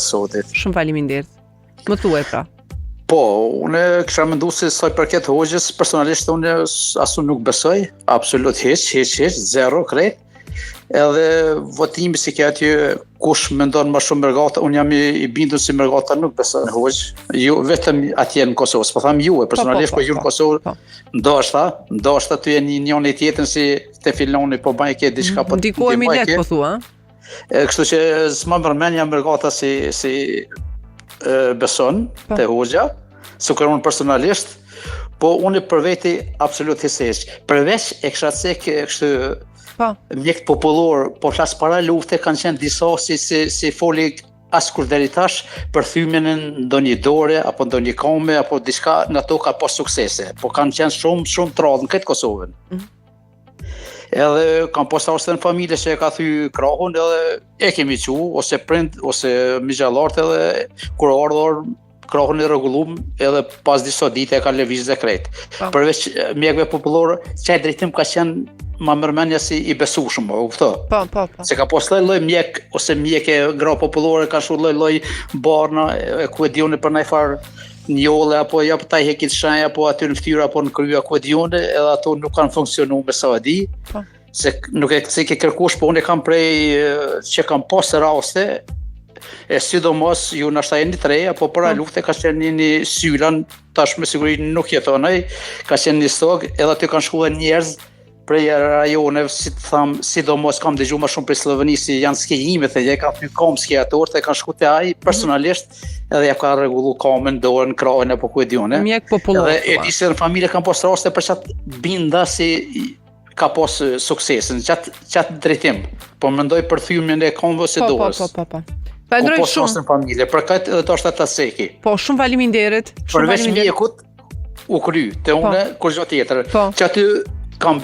sotit. Shumë faleminderit. Më thuaj pra. Po, unë kisha mendu se sa i përket hoxhës, personalisht unë asu nuk besoj, absolut hiç, zero krejt. Edhe votimi si ke aty kush mendon më shumë Mërgata, unë jam i bindur se Mërgata nuk beson hoxh. Jo vetëm atje në Kosovë, po tham ju, personalisht po ju në Kosovë. Ndoshta ty jeni njëri tjetrin si te filoni po bën ke diçka po. Ndikohemi lek po thua, kështu që s'ma përmendja Mërgata si beson te hoxha, sukur unë personalisht, po unë për veti absolut hisesh. Përveç e kisha cekë kështu mjek popullor, po flas para lufte kanë qenë disa si foli askur deri tash për thymin në ndonjë dore apo ndonjë kome apo diçka në ato ka pas suksese, po kanë qenë shumë të rrallë në këtë Kosovën. Edhe kanë postar në familje që e ka thy krahun edhe e kemi qu, ose prind, ose migjallartë edhe kur ardhur krahun e rregullum edhe pas disa dite e ka lëviz dhe krejt. Përveç mjekve popullor, çaj drejtim ka qenë ma mërmenja si i besueshëm, po kupto? Po. Se ka pas lloj mjek ose mjeke gra popullore ka shumë lloj barna, ku e diunë për ndaj far njolle apo ja po ta hekit shenja apo aty në fytyra apo në krye ku e diunë, edhe ato nuk kanë funksionuar me sa e di. Se nuk e ke kërkush, po unë kam prej që kam pas raste e sidomos ju nashta jeni të reja, po para lufte ka qenë një sylan, tash me siguri nuk jetonaj, ka qenë një stog, edhe aty kanë shkuar njerëz prej rajoneve, si të tham, sidomos kam dëgjuar më shumë prej Slovenisë, janë skejime, e kanë thënë kom skiatorë, e kanë shkuar te ai personalisht, edhe ja ka rregulluar komën, dorën, krahun apo ku e diun, Mjek popullor. Edhe e di se në familje kanë pas raste për çat binda si ka pas suksesin, çat drejtim. Po mendoj për thymin e komëve së dorës. Po. Falenderoj shumë në familje, për këtë edhe të është ata seki. Po, shumë faleminderit. Përveç mjekut u kry, te unë kur gjë tjetër. Që aty